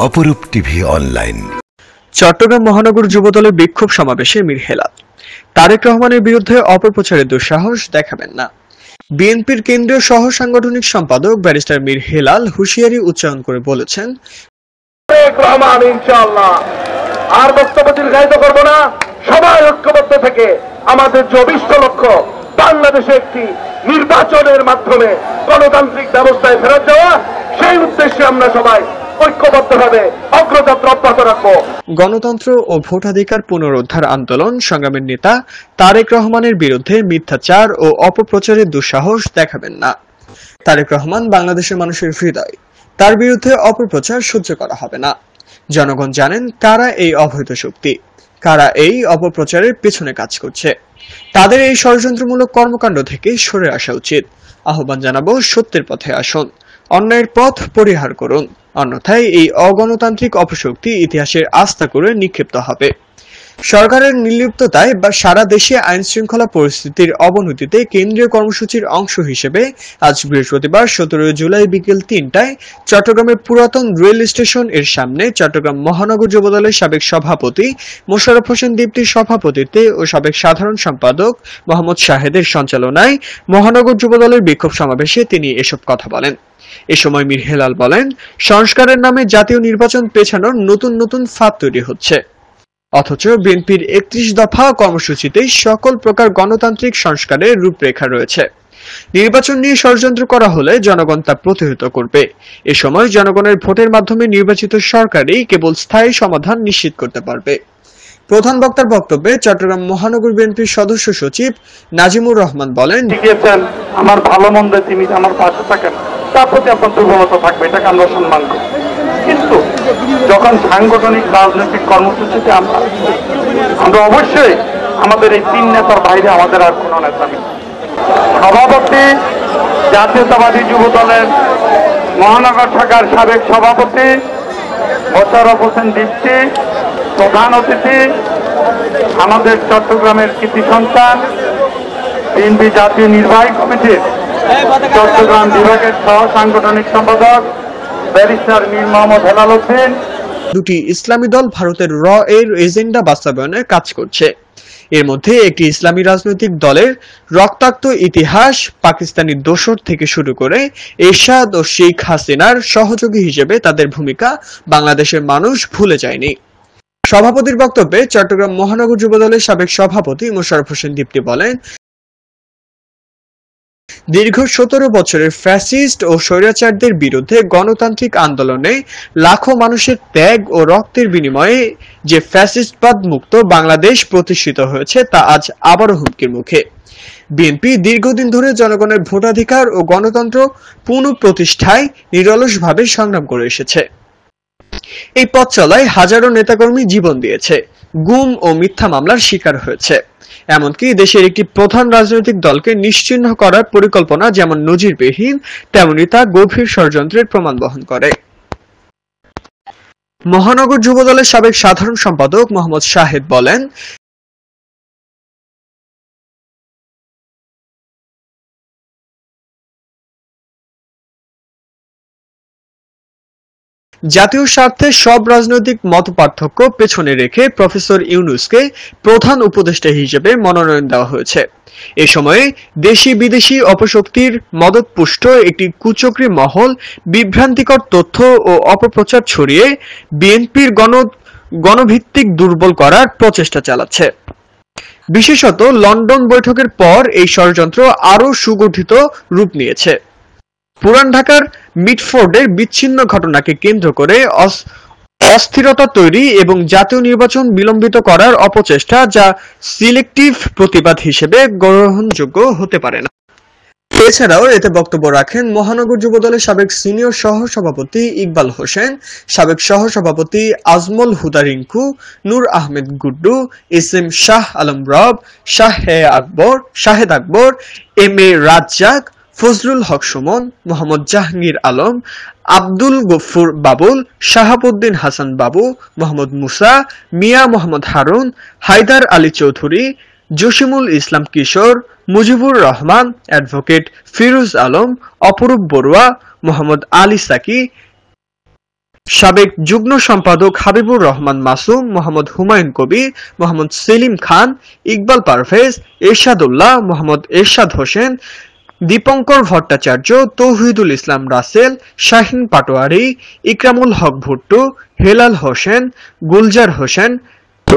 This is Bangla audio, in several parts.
অপরূপ টিভি অনলাইন। চট্টগ্রাম মহানগর যুবদলের বিক্ষোভ সমাবেশে মীর হেলাল তারেক রহমানের বিরুদ্ধে অপপ্রচারের দুঃসাহস দেখাবেন না। বিএনপির কেন্দ্রীয় সহ সাংগঠনিক সম্পাদক ব্যারিস্টার মীর হেলাল হুঁশিয়ারি উচ্চারণ করে বলেছেন, ইনশাআল্লাহ আর বক্তব্য দীর্ঘায়িত করব না। সবাই ঐক্যবদ্ধ থেকে আমাদের যে অভিষ্ট লক্ষ্য বাংলাদেশে একটি নির্বাচনের মাধ্যমে গণতান্ত্রিক ব্যবস্থায় ফেরত যাওয়া, সেই উদ্দেশ্যে আমরা সবাই ঐক্যবদ্ধভাবে অগ্রযাত্রা অব্যাহত রাখবো। গণতন্ত্র ও ভোটাধিকার পুনরুদ্ধার আন্দোলন সংগ্রামের নেতা তারেক রহমানের বিরুদ্ধে মিথ্যাচার ও অপপ্রচারের দুঃসাহস দেখাবেন না। তারেক রহমান বাংলাদেশের মানুষের হৃদয়, তার বিরুদ্ধে অপপ্রচার সহ্য করা হবে না। জনগণ জানেন কারা এই অবৈধ শক্তি, কারা এই অপপ্রচারের পেছনে কাজ করছে। তাদের এই ষড়যন্ত্রমূলক কর্মকাণ্ড থেকে সরে আসা উচিত। আহ্বান জানাবো, সত্যের পথে আসুন, অন্যায়ের পথ পরিহার করুন, অন্যথায় এই অগণতান্ত্রিক অপশক্তি ইতিহাসের আস্থা করে নিক্ষিপ্ত হবে। সরকারের নির্লিপ্ততায় বা সারা দেশে আইন শৃঙ্খলা পরিস্থিতির অবনতিতে কেন্দ্রীয় কর্মসূচির অংশ হিসেবে আজ বৃহস্পতিবার 17 জুলাই বিকেল 3টায় চট্টগ্রামের পুরাতন রেল স্টেশন এর সামনে চট্টগ্রাম মহানগর যুবদলের সাবেক সভাপতি মোশাররফ হোসেন দীপ্তির সভাপতিত্বে ও সাবেক সাধারণ সম্পাদক মোহাম্মদ শাহেদের সঞ্চালনায় মহানগর যুবদলের বিক্ষোভ সমাবেশে তিনি এসব কথা বলেন। এ সময় মীর হেলাল বলেন, সংস্কারের নামে জাতীয় নির্বাচন পেছানোর নতুন নতুন ফাঁদ তৈরি হচ্ছে, অথচ বিএনপির 31 দফা কর্মসূচিতে সকল প্রকার গণতান্ত্রিক সংস্কারের রূপরেখা রয়েছে। নির্বাচন নিয়ে ষড়যন্ত্র করা হলে জনগণ তা প্রতিহত করবে। এ সময় জনগণের ভোটের মাধ্যমে নির্বাচিত সরকারই কেবল স্থায়ী সমাধান নিশ্চিত করতে পারবে। প্রধান বক্তার বক্তব্যে চট্টগ্রাম মহানগর বিএনপির সদস্য সচিব নাজিমুর রহমান বলেন, আমার ভালো মন্দে তিনি আমার পাশে থাকেন, তার প্রতি আপনার দুর্বলতা থাকবে, এটাকে আমরা সম্মান করি। কিন্তু যখন সাংগঠনিক রাজনৈতিক কর্মসূচিতে আমরা অবশ্যই আমাদের এই 3 নেতার বাইরে আমাদের আর কোনো নেতা নেই। সভাপতি জাতীয়তাবাদী যুব দলের মহানগর শাখার সাবেক সভাপতি মোশাররফ হোসেন দীপ্তি, প্রধান অতিথি আমাদের চট্টগ্রামের কৃতি সন্তান বিএনপি জাতীয় নির্বাহী কমিটির চট্টগ্রাম বিভাগের সহ সাংগঠনিক সম্পাদক ব্যারিস্টার মীর মোহাম্মদ হেলাল উদ্দিন। দুটি ইসলামী দল ভারতের র এর এজেন্ডা বাস্তবায়নের কাজ করছে। এর মধ্যে একটি ইসলামী রাজনৈতিক দলের রক্তাক্ত ইতিহাস পাকিস্তানি দোসর থেকে শুরু করে এরশাদ ও শেখ হাসিনার সহযোগী হিসেবে তাদের ভূমিকা বাংলাদেশের মানুষ ভুলে যায়নি। সভাপতির বক্তব্যে চট্টগ্রাম মহানগর যুবদলের সাবেক সভাপতি মোশাররফ হোসেন দীপ্তি বলেন, দীর্ঘ 17 বছরের ফ্যাসিস্ট ও স্বৈরাচারদের বিরুদ্ধে গণতান্ত্রিক আন্দোলনে লাখো মানুষের ত্যাগ ও রক্তের বিনিময়ে যে ফ্যাসিস্টবাদ মুক্ত বাংলাদেশ প্রতিষ্ঠিত হয়েছে তা আজ আবারও হুমকির মুখে। বিএনপি দীর্ঘদিন ধরে জনগণের ভোটাধিকার ও গণতন্ত্র পুনঃপ্রতিষ্ঠায় নিরলসভাবে সংগ্রাম করে এসেছে। এই পথ চলায় হাজারো নেতাকর্মী জীবন দিয়েছে, গুম ও মিথ্যা মামলার শিকার হয়েছে। এমনকি দেশের একটি প্রধান রাজনৈতিক দলকে নিশ্চিহ্ন করার পরিকল্পনা যেমন নজিরবিহীন, তেমনি তা গভীর ষড়যন্ত্রের প্রমাণ বহন করে। মহানগর যুবদলের সাবেক সাধারণ সম্পাদক মোহাম্মদ শাহেদ বলেন, জাতীয় স্বার্থে সব রাজনৈতিক মতপার্থক্য পেছনে রেখে প্রফেসর ইউনূসকে প্রধান উপদেষ্টা হিসেবে মনোনয়ন দেওয়া হয়েছে। এ সময়ে দেশি বিদেশি অপশক্তির মদতপুষ্ট একটি কুচক্রী মহল বিভ্রান্তিকর তথ্য ও অপপ্রচার ছড়িয়ে বিএনপির গণভিত্তিক দুর্বল করার প্রচেষ্টা চালাচ্ছে। বিশেষত লন্ডন বৈঠকের পর এই ষড়যন্ত্র আরও সুগঠিত রূপ নিয়েছে। পুরান ঢাকার মিটফোর্ডের বিচ্ছিন্ন ঘটনাকে কেন্দ্র করে অস্থিরতা তৈরি এবং জাতীয় নির্বাচন বিলম্বিত করার অপচেষ্টা, যা সিলেক্টিভ প্রতিবাদ হিসেবে গ্রহণযোগ্য হতে পারে না। এছাড়াও এতে বক্তব্য রাখেন মহানগর যুবদলের সাবেক সিনিয়র সহ সভাপতি ইকবাল হোসেন, সাবেক সহ সভাপতি আজমল হুদা রিঙ্কু, নূর আহমেদ গুড্ডু, এসএম শাহ আলম রব, শাহেদ আকবর, M A Razzak, Fazlul Haque Suman, Mohammad Jahangir Alam, Abdul Gafur Babul, Shahabuddin Hasan Babu, Mohammad Musa, Mia Mohammad Harun, Haider Ali Chowdhury, জসিমুল Islam Kishore, Mujibur Rahman, advocate Firoz Alam, অপরূপ বড়ুয়া, মোহাম্মদ আলী সাকি, সাবেক যুগ্ম সম্পাদক হাবিবুর রহমান মাসুম, মোহাম্মদ হুমায়ুন কবির, মোহাম্মদ সেলিম খান, ইকবাল পারভেজ, এরশাদুল্লাহ, মোহাম্মদ এরশাদ হোসেন, দীপঙ্কর ভট্টাচার্য, তৌহিদুল ইসলাম রাসেল, শাহিন পাটোয়ারি, ইকরামুল হক ভুট্টু, হেলাল হোসেন, গুলজার হোসেন,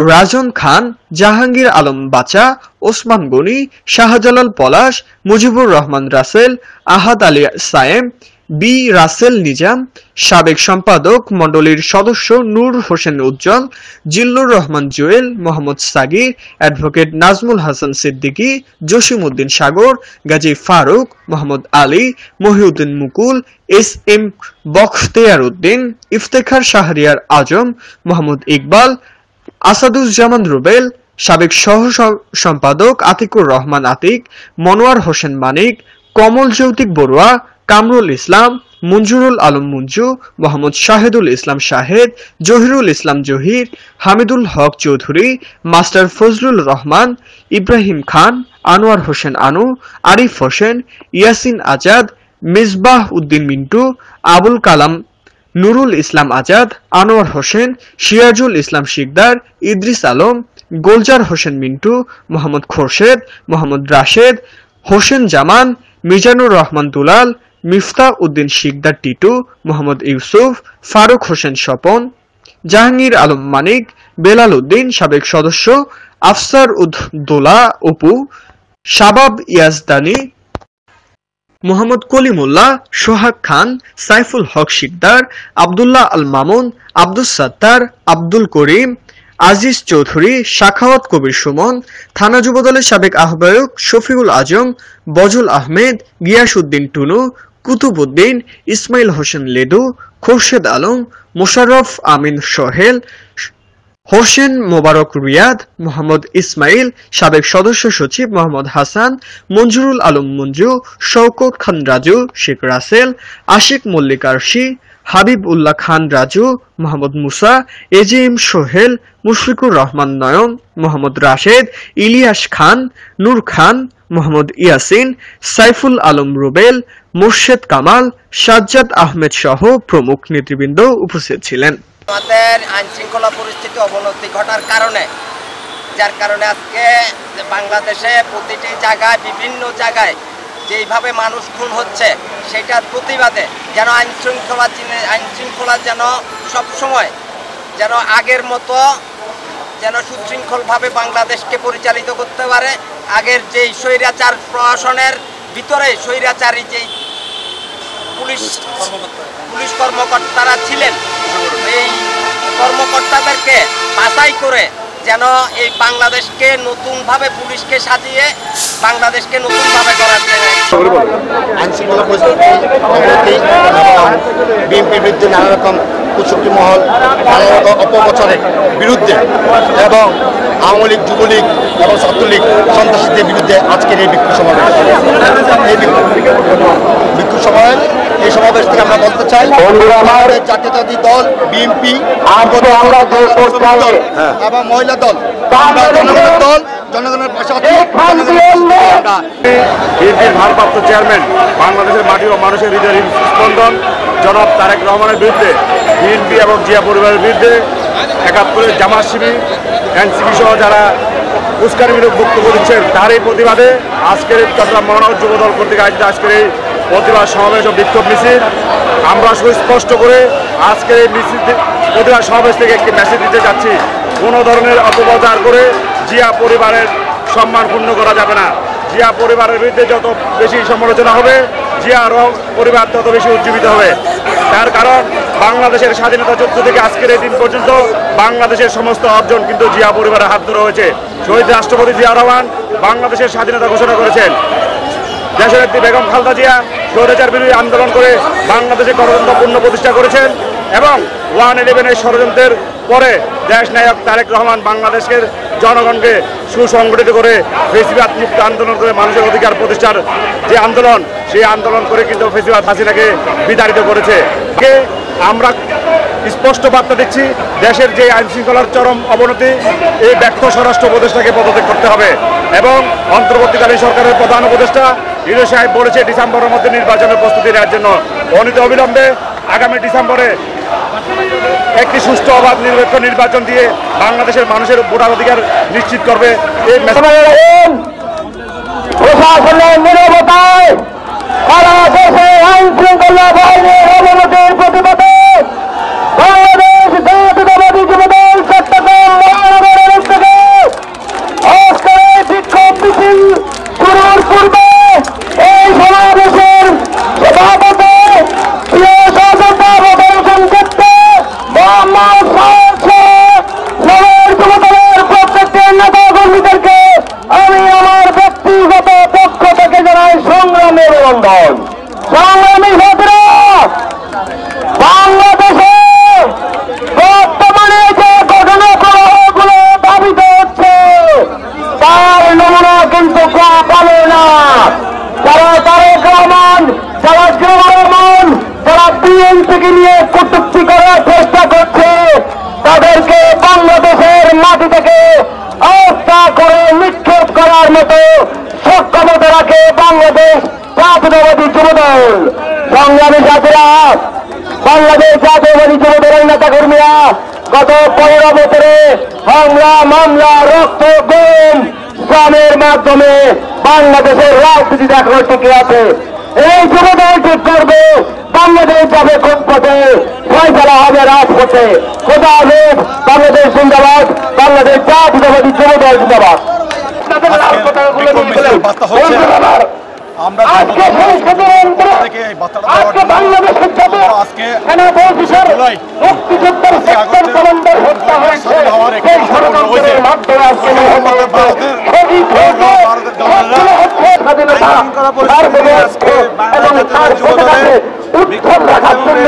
রাজন খান, জাহাঙ্গীর আলম বাচা, ওসমান গনি, শাহজালাল পলাশ, মুজিবুর রহমান রাসেল, আহাদ আলী সায়েম, বি রাসেল নিজাম, সাবেক সম্পাদক মণ্ডলীর সদস্য নূর হোসেন উজ্জ্বল, জিল্লুর রহমান জুয়েল, মোহাম্মদ সাগির, অ্যাডভোকেট নাজমুল হাসান সিদ্দিকী, জসিমউদ্দিন সাগর, গাজী ফারুক, মোহাম্মদ আলী, মহিউদ্দিন মুকুল, এস এম বখতিয়ার উদ্দিন, ইফতেখার শাহরিয়ার আজম, মোহাম্মদ ইকবাল, আসাদুজ্জামান রুবেল, সাবেক সহ সম্পাদক আতিকুর রহমান আতিক, মনোয়ার হোসেন মানিক, কমল যৌতিক বড়ুয়া, কামরুল ইসলাম, মঞ্জুরুল আলম মঞ্জু, মোহাম্মদ শাহেদুল ইসলাম শাহেদ, জহিরুল ইসলাম জহির, হামিদুল হক চৌধুরী, মাস্টার ফজলুল রহমান, ইব্রাহিম খান, আনোয়ার হোসেন আনু, আরিফ হোসেন, ইয়াসিন আজাদ, মিসবাহ উদ্দিন মিন্টু, আবুল কালাম, নুরুল ইসলাম আজাদ, আনোয়ার হোসেন, সিরাজুল ইসলাম শিকদার, ইদ্রিস আলম, গোলজার হোসেন মিন্টু, মোহাম্মদ খোরশেদ, মোহাম্মদ রাশেদ, হোসেন জামান, মিজানুর রহমান দুলাল, মিফতা উদ্দিন শিকদার টিটু, মোহাম্মদ ইউসুফ, ফারুক হোসেন স্বপন, জাহাঙ্গীর আলম মানিক, বেলাল উদ্দিন, সাবেক সদস্য আফসার উদ্দৌলা অপু, শাবাব ইয়াজদানি, মোহাম্মদ কলিমুল্লাহ, সোহাগ খান, সাইফুল হক শিকদার, আব্দুল্লাহ আল মামুন, আব্দুস সাত্তার, আব্দুল করিম, আজিজ চৌধুরী, সাখাওয়াত কবির সুমন, থানা যুবদলের সাবেক আহ্বায়ক শফিউল আজম, বজল আহমেদ, গিয়াসউদ্দিন টুনু, কুতুবউদ্দিন, ইসমাইল হোসেন লেদু, খোরশেদ আলম, মোশাররফ আমিন সোহেল, হোসেন মোবারক রিয়াদ, মোহাম্মদ ইসমাইল, সাবেক সদস্য সচিব মোহাম্মদ হাসান, মঞ্জুরুল আলম মঞ্জু, শওকত খান রাজু, শেখ রাসেল, আশিক মল্লিক আরশি, হাবিব উল্লাহ খান রাজু, মোহাম্মদ মুসা, এজেএম সোহেল, মুশফিকুর রহমান নয়ন, মোহাম্মদ রাশেদ, ইলিয়াস খান, নূর খান, মোহাম্মদ ইয়াসিন, সাইফুল আলম রুবেল, মুর্শেদ কামাল, সাজ্জাদ আহমেদ সহ প্রমুখ নেতৃবৃন্দ উপস্থিত ছিলেন। আমাদের আইন শৃঙ্খলা পরিস্থিতি অবনতি ঘটার কারণে যার কারণে আজকে বাংলাদেশে প্রতিটি জায়গায় বিভিন্ন জায়গায় যেইভাবে মানুষ খুন হচ্ছে সেটার প্রতিবাদে যেন আইন শৃঙ্খলা যেন সবসময় যেন আগের মতো যেন সুশৃঙ্খলভাবে বাংলাদেশকে পরিচালিত করতে পারে। আগের যেই স্বৈরাচার প্রশাসনের ভিতরে স্বৈরাচারী যেই পুলিশ কর্মকর্তারা ছিলেন এই কর্মকর্তাদেরকে বাছাই করে যেন এই বাংলাদেশকে নতুনভাবে পুলিশকে সাজিয়ে বাংলাদেশকে নতুনভাবে গড়ার আইনশৃঙ্খলা পরিস্থিতি বিএনপির বিরুদ্ধে নানা রকম কুচক্রী মহল নানা রকম অপপ্রচারের বিরুদ্ধে এবং আওয়ামী লীগ, যুবলীগ এবং ছাত্রলীগ সন্ত্রাসীদের বিরুদ্ধে আজকের এই বিক্ষোভ সমাবেশ। এই বিক্ষোভ সমাবেশ এই সমাবেশ থেকে আমরা বলতে চাই আমাদের জাতীয়তাবাদী দল বিএনপি এবং মহিলা দল আমরা জনগণের দল, জনগণের পাশাপাশি বিএনপির ভারপ্রাপ্ত চেয়ারম্যান বাংলাদেশের মাটি ও মানুষের হৃদয়ের স্পন্দন জনাব তারেক রহমানের বিরুদ্ধে বিএনপি এবং জিয়া পরিবারের বিরুদ্ধে ৭১-এর জামাত শিবির এনসিপি সহ যারা উস্কানিমূলক বক্তব্য দিচ্ছেন তারই প্রতিবাদে আজকের চট্টগ্রাম মহানগর যুবদল কর্তৃক আয়োজিত আজকের এই প্রতিবাদ সমাবেশ ও বিক্ষোভ মিছিল আমরা সুস্পষ্ট করে আজকের এই মিছিল প্রতিবাদ সমাবেশ থেকে একটি মেসেজ দিতে যাচ্ছি। কোনো ধরনের অপপ্রচার করে জিয়া পরিবারের সম্মান ক্ষুণ্ণ করা যাবে না। জিয়া পরিবারের বিরুদ্ধে যত বেশি সমালোচনা হবে জিয়া পরিবার তত বেশি উজ্জীবিত হবে। তার কারণ বাংলাদেশের স্বাধীনতা যুদ্ধ থেকে আজকের এই দিন পর্যন্ত বাংলাদেশের সমস্ত অর্জন কিন্তু জিয়া পরিবারের হাত ধরে হয়েছে। শহীদ রাষ্ট্রপতি জিয়া রহমান বাংলাদেশের স্বাধীনতা ঘোষণা করেছেন। দেশনেত্রী বেগম খালেদা জিয়া স্বৈরাচার বিরোধী আন্দোলন করে বাংলাদেশে গণতন্ত্র পুনঃপ্রতিষ্ঠা করেছেন এবং 111 ষড়যন্ত্রের পরে দেশ নায়ক তারেক রহমান বাংলাদেশের জনগণকে সুসংগঠিত করে ফেসিবাদ মুক্ত আন্দোলন করে মানুষের অধিকার প্রতিষ্ঠার যে আন্দোলন সেই আন্দোলন করে কিন্তু ফেসিবাদ হাসিনাকে বিতাড়িত করেছে। আমরা স্পষ্ট বার্তা দিচ্ছি দেশের যে আইন শৃঙ্খলার চরম অবনতি এই ব্যর্থ স্বরাষ্ট্র উপদেষ্টাকে পদত্যাগ করতে হবে এবং অন্তর্বর্তীকালীন সরকারের প্রধান উপদেষ্টা ইউনূস সাহেব বলেছে ডিসেম্বরের মধ্যে নির্বাচনের প্রস্তুতি নেওয়ার জন্য অনিত অবিলম্বে আগামী ডিসেম্বরে একটি সুষ্ঠু অবাধ নিরপেক্ষ নির্বাচন দিয়ে বাংলাদেশের মানুষের ভোটাধিকার নিশ্চিত করবে। এই প্রশাসনের নীরবতায় সারা দেশে আইন শৃঙ্খলা বাহিনীর অবনতির প্রতিবাদে বাংলাদেশ জাতীয়তাবাদী যুবদল চট্টগ্রাম মহানগরের থেকে আজকে বিক্ষোভ মিছিল শুরুর পূর্বে এই সমাবেশের সভাপতি প্রিয় সহযোদ্ধা প্রদর্শন করতে মোহাম্মদ যুবদলের প্রত্যেকটি নেতা কর্মীদেরকে আমি আমার ব্যক্তিগত পক্ষ থেকে জানাই সংগ্রামের অভিনন্দন। সংগ্রামী ছাত্ররা, বাংলাদেশে বর্তমানে যে ঘটনাগুলো দাবিত হচ্ছে তার নমুনা কিন্তু ভালো না। যারা তারেক রহমান, যারা জিয়াউর রহমান, যারা বিএনপিকে নিয়ে কটূক্তি করার চেষ্টা করছে তাদেরকে বাংলাদেশের মাটি থেকে হত্যা করে নিক্ষেপ করার মতো সক্ষমতা রাখে বাংলাদেশ জাতীয়তাবাদী যুবদল। সংগ্রামী সাথীরা, বাংলাদেশ জাতীয়তাবাদী যুবদলের নেতা কর্মীরা গত 15 বছরে মামলা রক্ত গুম শ্রমের মাধ্যমে বাংলাদেশের রাজনীতিতে এখনো টিকে আছে। এই যুবদল ঠিক করবে বাংলাদেশ যাবে কোন পথে, ফয়সালা হবে রাজপথে। খোদা হাফেজ। বাংলাদেশ জিন্দাবাদ, বাংলাদেশ জাতীয়তাবাদী যুবদল জিন্দাবাদ। আজকে বাংলাদেশের যাবে মুক্তিযোদ্ধার সেক্টর কমান্ডার হত্যা হয়েছে এই ষড়যন্ত্রের মাধ্যমে আজকে স্বাধীনতা এবং তার উত্তর রাখার জন্য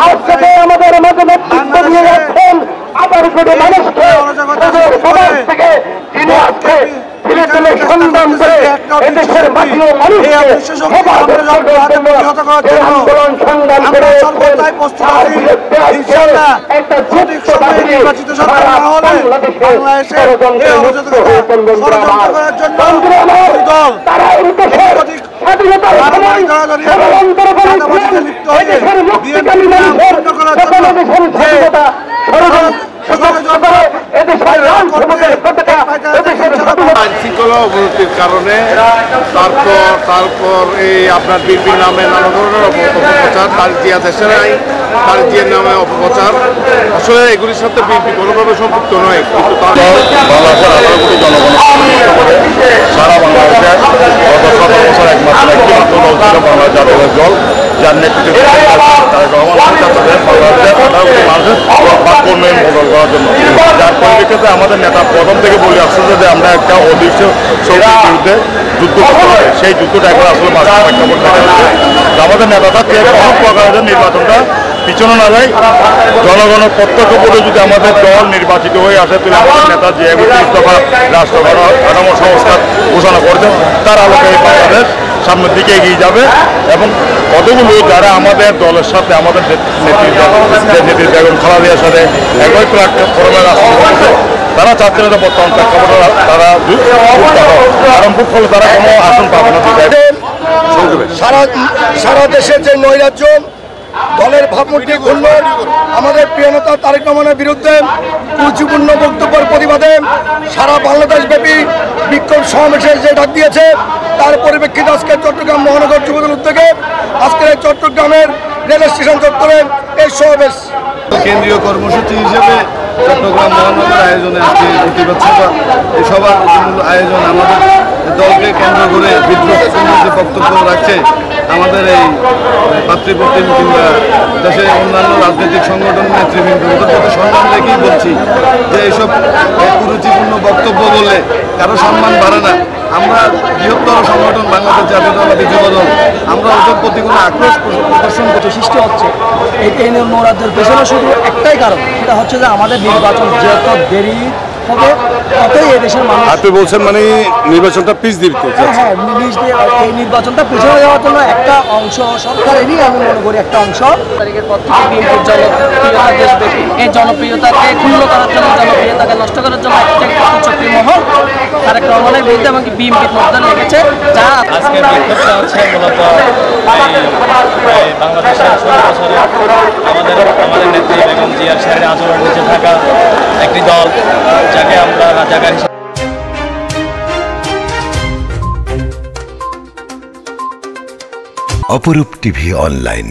আজ থেকে আমাদের মাঝে নেতৃত্ব দিয়ে যাচ্ছেন 18 কোটি মানুষকে সমাজ থেকে তিনি আজকে সংগ্রাম করে এদেশের মাটি ও মানুষকে আন্দোলন সংগ্রাম করে একটা যুক্ত বাহিনী সারা বাংলাদেশে তারা স্বাধীনতার সময় ষড়যন্ত্র করে এদেশের মুক্তিকামী মানুষের স্বাধীনতা আইন শৃঙ্খলা অবনতির কারণে তারপর এই আপনার বিএনপির নামে নানা ধরনের অপপ্রচার, তার জিয়া দেশের আইন, তার জিয়ার নামে অপপ্রচার, আসলে এগুলির সাথে বিএনপি কোনোভাবে সম্পৃক্ত নয়। কিন্তু বাংলাদেশের 18 কোটি জনগণ সারা বাংলাদেশে গত 17 বছর একমাত্র একটি দল ছিল বাংলাদেশ জাতীয় দল, যার নেতৃত্বে তারেক রহমান বাংলাদেশের 18 কোটি মানুষের উন্নয়ন বদল করার জন্য। যার পরিপ্রেক্ষিতে আমাদের নেতা প্রথম থেকে বলে আসছে যে আমরা একটা অদৃশ্য শক্তির বিরুদ্ধে যুদ্ধ করতে হবে, সেই যুদ্ধটা এখন আসলে বাস্তব প্রেক্ষাপট দেখা যাচ্ছে। আমাদের নেতা থাকতে কোনো প্রকারের নির্বাচনটা পিছনে না যায়, জনগণের প্রত্যক্ষ বলে যদি আমাদের দল নির্বাচিত হয়ে আসে তাহলে আমাদের নেতা যে ইস্তফা রাষ্ট্র কাঠামো সংস্কার ঘোষণা করেছেন তার আলোকে এই বাংলাদেশ সামনের দিকে এগিয়ে যাবে। এবং কতগুলো যারা আমাদের দলের সাথে আমাদের নেত্রী বেগম খালেদার সাথে একই প্ল্যাটফর্মে রাজনীতি করছে, তারা চাচ্ছে না বর্তমান প্রেক্ষাপটে তারা কারণ ফলে তারা কোনো আসন পাবে না। সারা দেশের যে নৈরাজ্য, দলের ভাবমূর্তি ক্ষুণ্ণ, আমাদের প্রিয় নেতা তারেক রহমানের বিরুদ্ধে কুরুচিপূর্ণ বক্তব্যের প্রতিবাদে সারা বাংলাদেশব্যাপী বিক্ষোভ সমাবেশের যে ডাক দিয়েছে, তার পরিপ্রেক্ষিতে আজকে চট্টগ্রাম মহানগর যুবদল উদ্যোগে আজকের এই চট্টগ্রামের রেল স্টেশন চত্বরে এই সমাবেশ কেন্দ্রীয় কর্মসূচি হিসেবে চট্টগ্রাম মহানগর আয়োজনে আজকে প্রতিবাদ সভা, এই সভার মূল আয়োজন আমাদের দলকে কেন্দ্র করে বিদ্রোহপূর্ণ যে বক্তব্য রাখছে আমাদের এই পাতৃপত্নী কিংবা দেশের অন্যান্য রাজনৈতিক সংগঠন নেতৃবৃন্দ, ওদের প্রতি সম্মান রেখেই বলছি যে এইসব কুরুচিপূর্ণ বক্তব্য বললে কারো সম্মান বাড়ে না। আমরা বৃহত্তর সংগঠন বাংলাদেশ জাতীয়তাবাদী যুবদল, আমরা ওদের প্রতি কোনো আক্রোশ প্রদর্শন করতে সৃষ্টি হচ্ছে। এই নৈরাজ্যের পেছনে শুধু একটাই কারণ, সেটা হচ্ছে যে আমাদের নির্বাচন যত দেরি হবে ততই এদেশের মানুষ। আপনি বলছেন মানে নির্বাচনটা পিছ দিতে? হ্যাঁ, এই নির্বাচনটা পিছনে যাওয়ার জন্য একটা অংশ সরকারেরই আমি মনে করি একটা অংশ তারিখের পর থেকে বিএনপির জনপ্রিয়তা দেশব্যাপী এই জনপ্রিয়তাকে ক্ষুণ্ণ করার জন্য, জনপ্রিয়তাকে নষ্ট করার জন্য একটা চক্রী মহল তারেক রহমানের বিরুদ্ধে এমনকি বিএনপির মধ্যে লেগেছে। যা আজকের বিক্ষোভটা হচ্ছে মূলত বাংলাদেশের 16 বছরে আমাদের নেত্রী বেগম একটি দল, যাকে আমরা রাজাকার হিসেবে অপরূপ টিভি অনলাইন।